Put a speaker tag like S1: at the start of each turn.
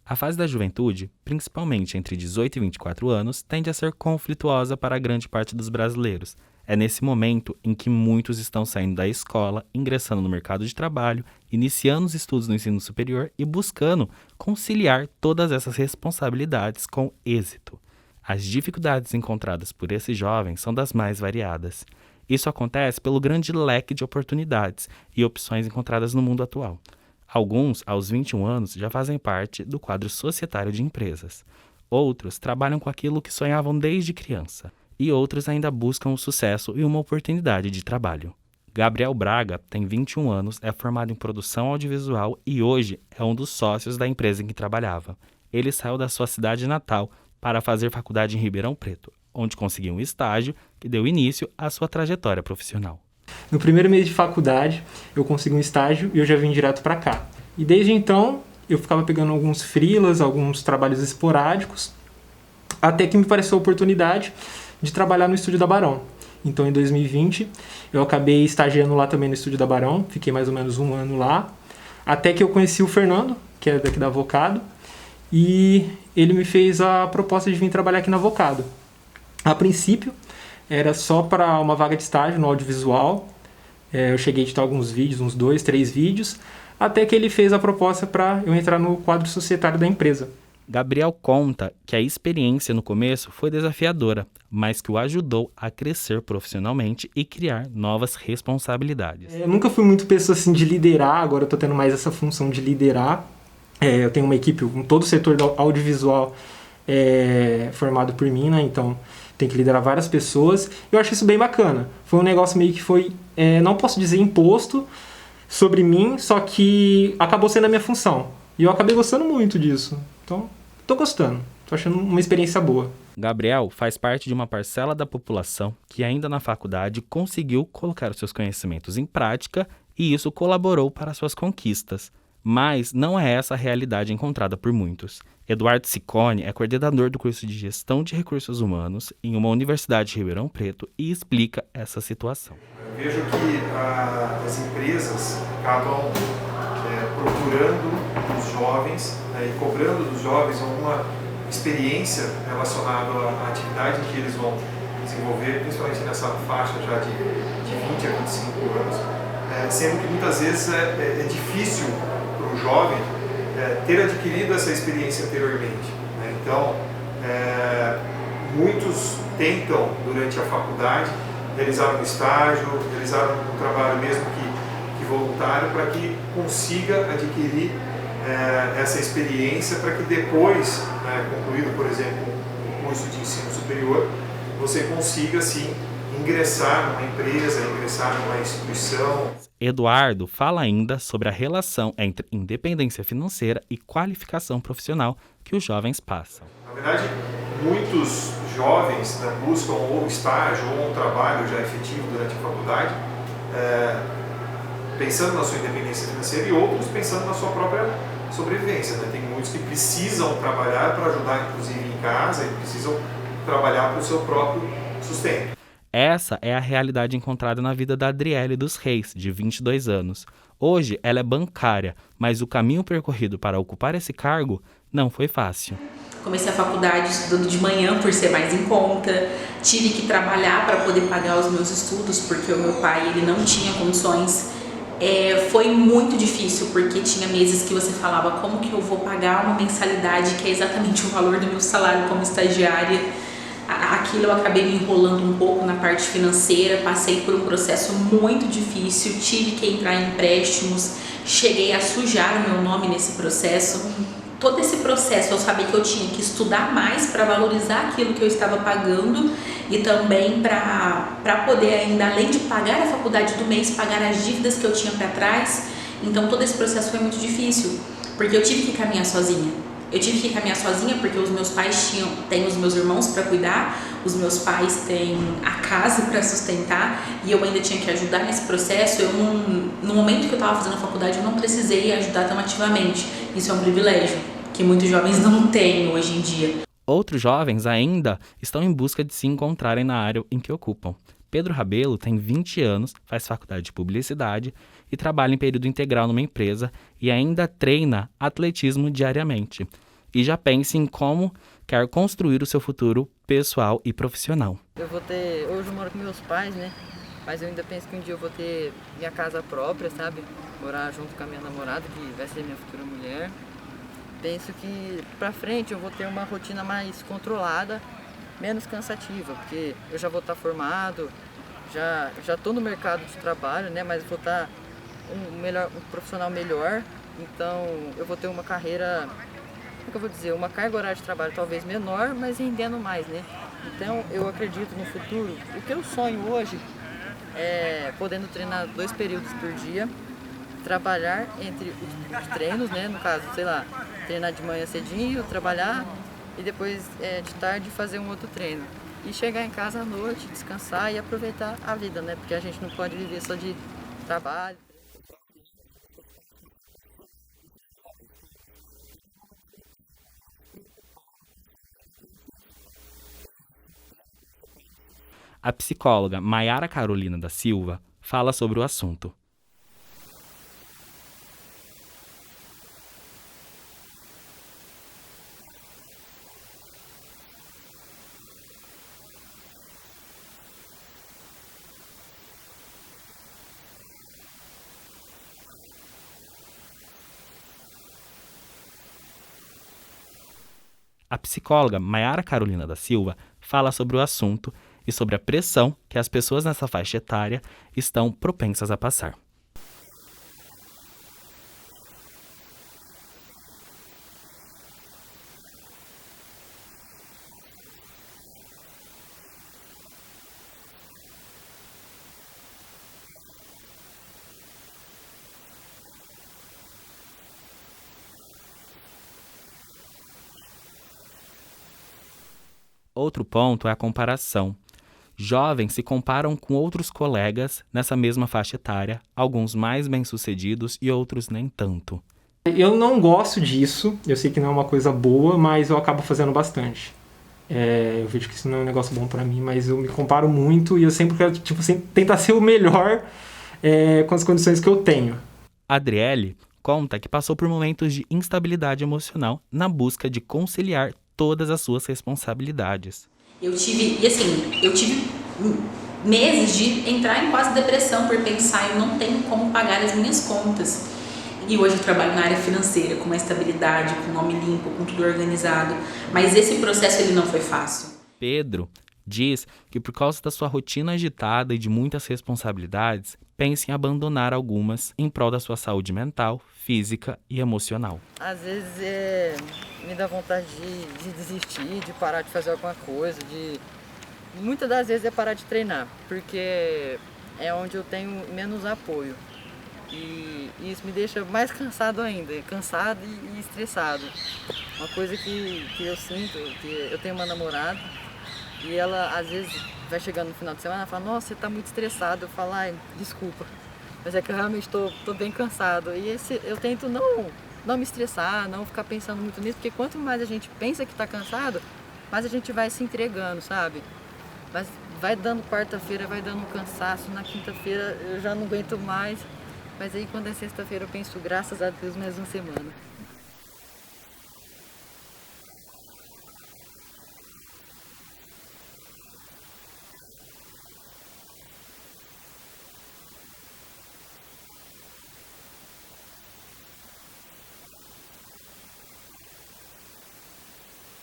S1: A fase da juventude, principalmente entre 18 e 24 anos, tende a ser conflituosa para a grande parte dos brasileiros. É nesse momento em que muitos estão saindo da escola, ingressando no mercado de trabalho, iniciando os estudos no ensino superior e buscando conciliar todas essas responsabilidades com êxito. As dificuldades encontradas por esses jovens são das mais variadas. Isso acontece pelo grande leque de oportunidades e opções encontradas no mundo atual. Alguns, aos 21 anos, já fazem parte do quadro societário de empresas. Outros trabalham com aquilo que sonhavam desde criança. E outros ainda buscam o sucesso e uma oportunidade de trabalho. Gabriel Braga tem 21 anos, é formado em produção audiovisual e hoje é um dos sócios da empresa em que trabalhava. Ele saiu da sua cidade natal para fazer faculdade em Ribeirão Preto, onde conseguiu um estágio que deu início à sua trajetória profissional.
S2: No primeiro mês de faculdade, eu consegui um estágio e eu já vim direto para cá. E desde então, eu ficava pegando alguns freelas, alguns trabalhos esporádicos, até que me apareceu a oportunidade de trabalhar no estúdio da Barão. Então, em 2020, eu acabei estagiando lá também no estúdio da Barão, fiquei mais ou menos um ano lá, até que eu conheci o Fernando, que é daqui da Avocado, e ele me fez a proposta de vir trabalhar aqui na Avocado. A princípio, era só para uma vaga de estágio no audiovisual. Eu cheguei a editar alguns vídeos, uns 2, 3 vídeos, até que ele fez a proposta para eu entrar no quadro societário da empresa.
S1: Gabriel conta que a experiência no começo foi desafiadora, mas que o ajudou a crescer profissionalmente e criar novas responsabilidades.
S2: Eu nunca fui muito pessoa assim de liderar, agora eu estou tendo mais essa função de liderar. Eu tenho uma equipe, todo o setor do audiovisual é formado por mim, né? Então tem que liderar várias pessoas. Eu acho isso bem bacana. Foi um negócio meio que foi, não posso dizer imposto sobre mim, só que acabou sendo a minha função. E eu acabei gostando muito disso. Então, tô gostando. Tô achando uma experiência boa.
S1: Gabriel faz parte de uma parcela da população que ainda na faculdade conseguiu colocar os seus conhecimentos em prática e isso colaborou para suas conquistas. Mas não é essa a realidade encontrada por muitos. Eduardo Ciccone é coordenador do curso de Gestão de Recursos Humanos em uma universidade de Ribeirão Preto e explica essa situação.
S3: Eu vejo que as empresas acabam procurando dos jovens e cobrando dos jovens alguma experiência relacionada à atividade que eles vão desenvolver, principalmente nessa faixa já de 20 a 25 anos, sendo que muitas vezes é difícil para o jovem ter adquirido essa experiência anteriormente. Né? Então, muitos tentam, durante a faculdade, realizar um estágio, realizar um trabalho mesmo que voluntário, para que consiga adquirir essa experiência, para que depois, concluído, por exemplo, um curso de ensino superior, você consiga, sim, ingressar numa empresa, ingressar numa instituição.
S1: Eduardo fala ainda sobre a relação entre independência financeira e qualificação profissional que os jovens passam.
S3: Na verdade, muitos jovens buscam ou um estágio ou um trabalho já efetivo durante a faculdade, pensando na sua independência financeira, e outros pensando na sua própria sobrevivência. Né? Tem muitos que precisam trabalhar para ajudar, inclusive, em casa, e precisam trabalhar para o seu próprio sustento.
S1: Essa é a realidade encontrada na vida da Adriele dos Reis, de 22 anos. Hoje, ela é bancária, mas o caminho percorrido para ocupar esse cargo não foi fácil.
S4: Comecei a faculdade estudando de manhã por ser mais em conta, tive que trabalhar para poder pagar os meus estudos, porque o meu pai ele não tinha condições. Foi muito difícil, porque tinha meses que você falava como que eu vou pagar uma mensalidade que é exatamente o valor do meu salário como estagiária. Aquilo eu acabei me enrolando um pouco na parte financeira, passei por um processo muito difícil, tive que entrar em empréstimos, cheguei a sujar o meu nome nesse processo. Todo esse processo eu sabia que eu tinha que estudar mais para valorizar aquilo que eu estava pagando e também para poder ainda, além de pagar a faculdade do mês, pagar as dívidas que eu tinha para trás. Então todo esse processo foi muito difícil, porque eu tive que caminhar sozinha. Eu tive que caminhar sozinha porque os meus pais têm os meus irmãos para cuidar, os meus pais têm a casa para sustentar e eu ainda tinha que ajudar nesse processo. No momento que eu estava fazendo a faculdade, eu não precisei ajudar tão ativamente. Isso é um privilégio que muitos jovens não têm hoje em dia.
S1: Outros jovens ainda estão em busca de se encontrarem na área em que ocupam. Pedro Rabelo tem 20 anos, faz faculdade de publicidade e trabalha em período integral numa empresa e ainda treina atletismo diariamente. e já pense em como quer construir o seu futuro pessoal e profissional.
S5: Hoje eu moro com meus pais, né? Mas eu ainda penso que um dia eu vou ter minha casa própria, sabe? Morar junto com a minha namorada, que vai ser minha futura mulher. Penso que pra frente eu vou ter uma rotina mais controlada, menos cansativa, porque eu já vou estar formado, já estou no mercado de trabalho, né? Mas vou estar um profissional melhor, então eu vou ter uma carreira, como que eu vou dizer, uma carga horária de trabalho talvez menor, mas rendendo mais, né? Então eu acredito no futuro. O que eu sonho hoje é podendo treinar 2 períodos por dia, trabalhar entre os treinos, né? No caso, sei lá, treinar de manhã cedinho, trabalhar e depois de tarde fazer um outro treino. E chegar em casa à noite, descansar e aproveitar a vida, né? Porque a gente não pode viver só de trabalho.
S1: A psicóloga Maiara Carolina da Silva fala sobre o assunto. A psicóloga Maiara Carolina da Silva fala sobre o assunto e sobre a pressão que as pessoas nessa faixa etária estão propensas a passar. Outro ponto é a comparação. Jovens se comparam com outros colegas nessa mesma faixa etária, alguns mais bem-sucedidos e outros nem tanto.
S2: Eu não gosto disso, eu sei que não é uma coisa boa, mas eu acabo fazendo bastante. Eu vejo que isso não é um negócio bom pra mim, mas eu me comparo muito e eu sempre quero tentar ser o melhor com as condições que eu tenho.
S1: Adriele conta que passou por momentos de instabilidade emocional na busca de conciliar todas as suas responsabilidades.
S4: Eu tive meses de entrar em quase depressão por pensar eu não tenho como pagar as minhas contas. E hoje eu trabalho na área financeira, com uma estabilidade, com nome limpo, com tudo organizado. Mas esse processo ele não foi fácil.
S1: Pedro diz que por causa da sua rotina agitada e de muitas responsabilidades, pensa em abandonar algumas em prol da sua saúde mental, física e emocional.
S5: Às vezes me dá vontade de desistir, de parar de fazer alguma coisa, muitas das vezes é parar de treinar, porque é onde eu tenho menos apoio. E isso me deixa mais cansado ainda, cansado e estressado. Uma coisa que eu sinto, que eu tenho uma namorada e ela às vezes vai chegando no final de semana e fala, nossa, você tá muito estressado. Eu falo, ai, desculpa, mas é que eu realmente tô bem cansado. E eu tento não me estressar, não ficar pensando muito nisso, porque quanto mais a gente pensa que tá cansado, mais a gente vai se entregando, sabe? Mas vai dando quarta-feira, vai dando cansaço, na quinta-feira eu já não aguento mais. Mas aí quando é sexta-feira eu penso, graças a Deus, mais uma semana.